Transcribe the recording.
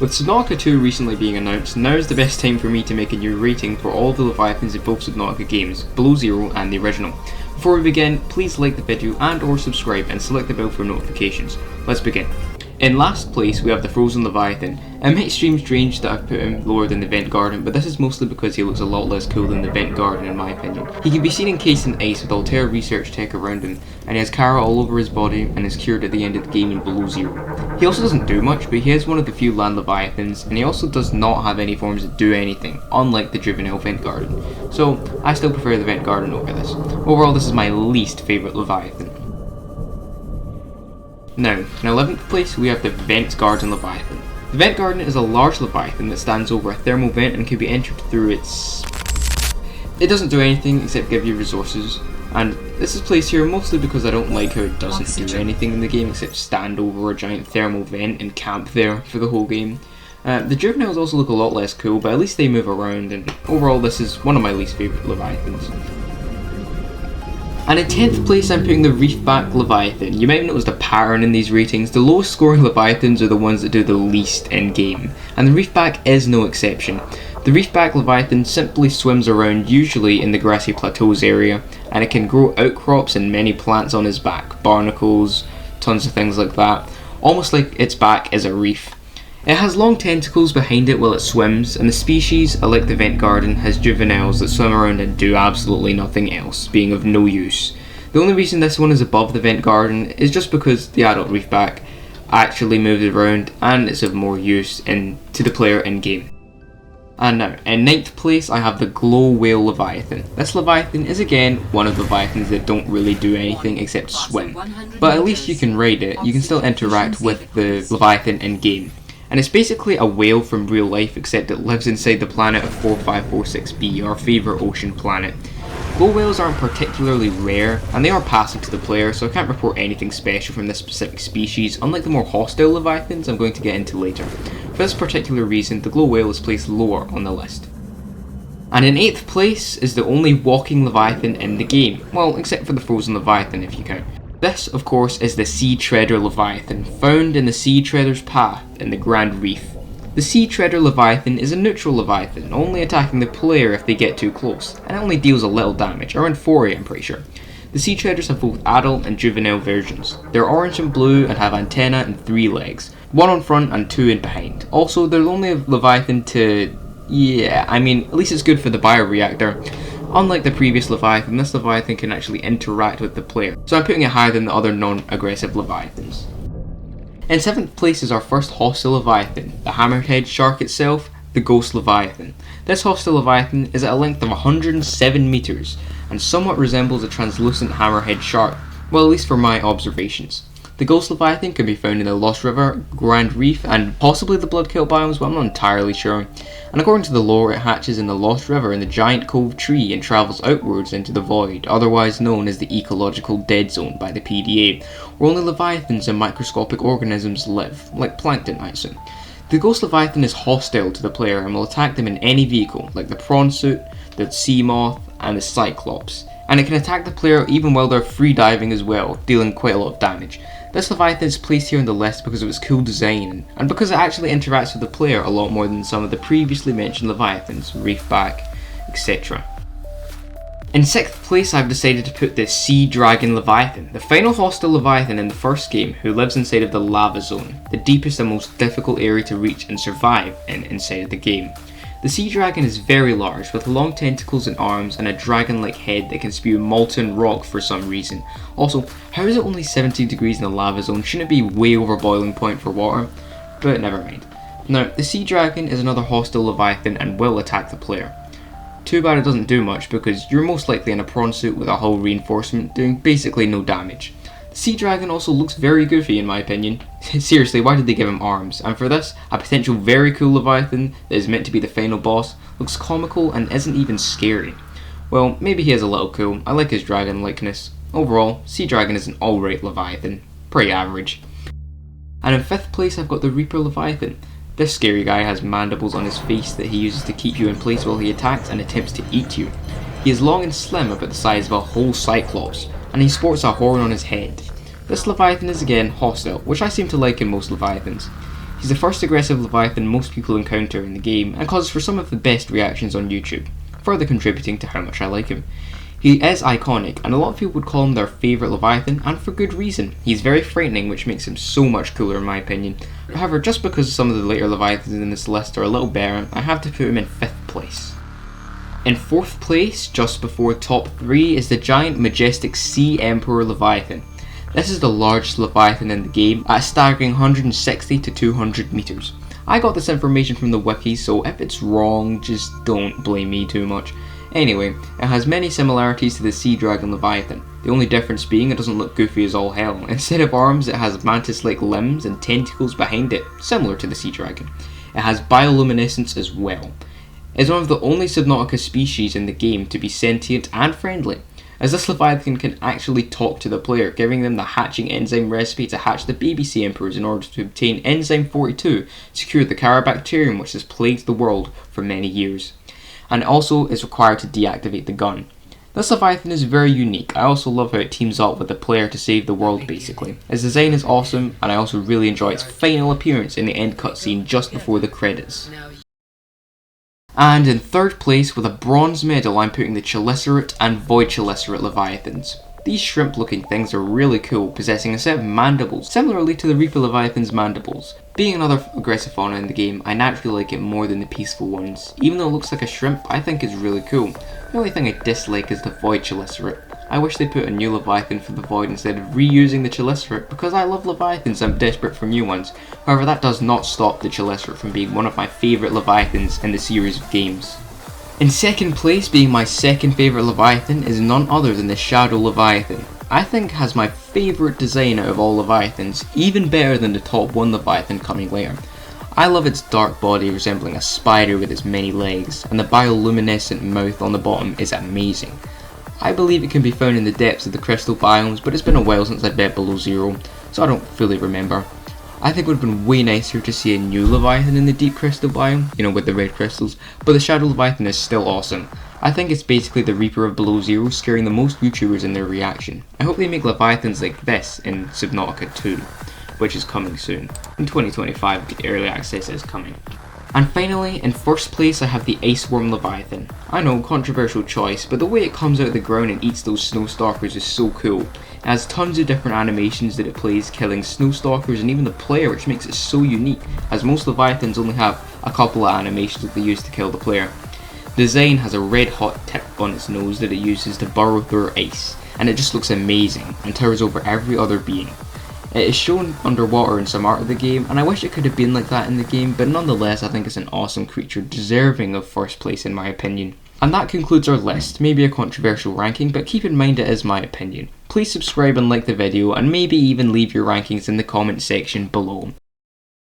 With Subnautica 2 recently being announced, now is the best time for me to make a new rating for all of the Leviathans in both Subnautica games, Below Zero and the original. Before we begin, please like the video and or subscribe and select the bell for notifications. Let's begin. In last place we have the Frozen Leviathan. It might seem strange that I've put him lower than the Vent Garden, but this is mostly because he looks a lot less cool than the Vent Garden in my opinion. He can be seen encased in ice with Altera research tech around him, and he has Kara all over his body and is cured at the end of the game in Below Zero. He also doesn't do much, but he is one of the few land Leviathans, and he also does not have any forms that do anything, unlike the juvenile Vent Garden. So I still prefer the Vent Garden over this. Overall, this is my least favourite Leviathan. Now, in 11th place we have the Vent Garden Leviathan. The Vent Garden is a large Leviathan that stands over a thermal vent and can be entered through its... It doesn't do anything except give you resources, and this is placed here mostly because I don't like how it doesn't do anything in the game except stand over a giant thermal vent and camp there for the whole game. The juveniles also look a lot less cool, but at least they move around, and overall this is one of my least favourite Leviathans. And in 10th place I'm putting the Reefback Leviathan. You might have noticed a pattern in these ratings. The lowest scoring Leviathans are the ones that do the least in game, and the Reefback is no exception. The Reefback Leviathan simply swims around, usually in the grassy plateaus area, and it can grow outcrops and many plants on his back, barnacles, tons of things like that, almost like its back is a reef. It has long tentacles behind it while it swims, and the species, like the Vent Garden, has juveniles that swim around and do absolutely nothing else, being of no use. The only reason this one is above the Vent Garden is just because the adult Reefback actually moves around and it's of more use to the player in game. And now, in 9th place I have the Glow Whale Leviathan. This Leviathan is again one of the Leviathans that don't really do anything except swim, but at least you can ride it, you can still interact with the Leviathan in game. And it's basically a whale from real life, except it lives inside the planet of 4546b, our favourite ocean planet. Glow whales aren't particularly rare, and they are passive to the player, so I can't report anything special from this specific species, unlike the more hostile Leviathans I'm going to get into later. For this particular reason, the glow whale is placed lower on the list. And in 8th place is the only walking Leviathan in the game, well, except for the Frozen Leviathan if you count. This, of course, is the Sea Treader Leviathan, found in the Sea Treader's Path in the Grand Reef. The Sea Treader Leviathan is a neutral Leviathan, only attacking the player if they get too close, and it only deals a little damage, around 40 I'm pretty sure. The Sea Treaders have both adult and juvenile versions. They're orange and blue and have antenna and 3 legs, 1 on front and 2 in behind. Also, they're the only Leviathan to... yeah, I mean, at least it's good for the bioreactor. Unlike the previous Leviathan, this Leviathan can actually interact with the player, so I'm putting it higher than the other non-aggressive Leviathans. In 7th place is our first hostile Leviathan, the hammerhead shark itself, the Ghost Leviathan. This hostile Leviathan is at a length of 107 meters, and somewhat resembles a translucent hammerhead shark, well at least for my observations. The Ghost Leviathan can be found in the Lost River, Grand Reef, and possibly the Bloodkilt biomes, but I'm not entirely sure. And according to the lore, it hatches in the Lost River in the Giant Cove Tree and travels outwards into the void, otherwise known as the Ecological Dead Zone by the PDA, where only Leviathans and microscopic organisms live, like plankton I assume. The Ghost Leviathan is hostile to the player and will attack them in any vehicle, like the prawn suit, the sea moth, and the cyclops. And it can attack the player even while they're free diving as well, dealing quite a lot of damage. This Leviathan is placed here on the list because of its cool design, and because it actually interacts with the player a lot more than some of the previously mentioned Leviathans, Reefback, etc. In 6th place I've decided to put the Sea Dragon Leviathan, the final hostile Leviathan in the first game who lives inside of the lava zone, the deepest and most difficult area to reach and survive inside of the game. The sea dragon is very large, with long tentacles and arms and a dragon-like head that can spew molten rock for some reason. Also, how is it only 17 degrees in the lava zone? Shouldn't it be way over boiling point for water? But never mind. Now, the sea dragon is another hostile Leviathan and will attack the player. Too bad it doesn't do much because you're most likely in a prawn suit with a hull reinforcement doing basically no damage. The sea dragon also looks very goofy in my opinion. Seriously, why did they give him arms? And for this, a potential very cool Leviathan that is meant to be the final boss looks comical and isn't even scary. Well, maybe he is a little cool. I like his dragon likeness. Overall, Sea Dragon is an alright Leviathan. Pretty average. And in 5th place I've got the Reaper Leviathan. This scary guy has mandibles on his face that he uses to keep you in place while he attacks and attempts to eat you. He is long and slim, about the size of a whole cyclops, and he sports a horn on his head. This Leviathan is again hostile, which I seem to like in most Leviathans. He's the first aggressive Leviathan most people encounter in the game and causes for some of the best reactions on YouTube, further contributing to how much I like him. He is iconic, and a lot of people would call him their favourite Leviathan, and for good reason. He's very frightening, which makes him so much cooler in my opinion. However, just because some of the later Leviathans in this list are a little better, I have to put him in 5th place. In 4th place, just before top 3, is the giant majestic Sea Emperor Leviathan. This is the largest Leviathan in the game, at a staggering 160 to 200 meters. I got this information from the wiki, so if it's wrong, just don't blame me too much. Anyway, it has many similarities to the Sea Dragon Leviathan, the only difference being it doesn't look goofy as all hell. Instead of arms, it has mantis-like limbs and tentacles behind it, similar to the Sea Dragon. It has bioluminescence as well. It is one of the only Subnautica species in the game to be sentient and friendly, as this Leviathan can actually talk to the player, giving them the hatching enzyme recipe to hatch the baby Sea Emperors in order to obtain enzyme 42 to cure the Carabacterium which has plagued the world for many years. And also is required to deactivate the gun. This Leviathan is very unique. I also love how it teams up with the player to save the world basically. Its design is awesome, and I also really enjoy its final appearance in the end cutscene just before the credits. And in 3rd place with a bronze medal, I'm putting the Chelicerate and Void Chelicerate Leviathans. These shrimp looking things are really cool, possessing a set of mandibles, similarly to the Reaper Leviathan's mandibles. Being another aggressive fauna in the game, I naturally like it more than the peaceful ones. Even though it looks like a shrimp, I think it's really cool. The only thing I dislike is the Void Chelicerate. I wish they put a new Leviathan for the Void instead of reusing the Chelicerate, because I love Leviathans and I'm desperate for new ones. However, that does not stop the Chelicerate from being one of my favourite Leviathans in the series of games. In 2nd place, being my 2nd favourite Leviathan, is none other than the Shadow Leviathan. I think has my favourite design out of all Leviathans, even better than the top 1 Leviathan coming later. I love its dark body resembling a spider with its many legs, and the bioluminescent mouth on the bottom is amazing. I believe it can be found in the depths of the crystal biomes, but it's been a while since I've been below zero, so I don't fully remember. I think it would have been way nicer to see a new Leviathan in the deep crystal biome, you know, with the red crystals, but the Shadow Leviathan is still awesome. I think it's basically the Reaper of Below Zero, scaring the most YouTubers in their reaction. I hope they make Leviathans like this in Subnautica 2, which is coming soon. In 2025, the early access is coming. And finally, in 1st place I have the Iceworm Leviathan. I know, controversial choice, but the way it comes out of the ground and eats those snowstalkers is so cool. It has tons of different animations that it plays, killing snowstalkers and even the player, which makes it so unique, as most Leviathans only have a couple of animations that they use to kill the player. The design has a red hot tip on its nose that it uses to burrow through ice, and it just looks amazing and towers over every other being. It is shown underwater in some art of the game, and I wish it could have been like that in the game, but nonetheless I think it's an awesome creature deserving of 1st place in my opinion. And that concludes our list, maybe a controversial ranking, but keep in mind it is my opinion. Please subscribe and like the video, and maybe even leave your rankings in the comment section below.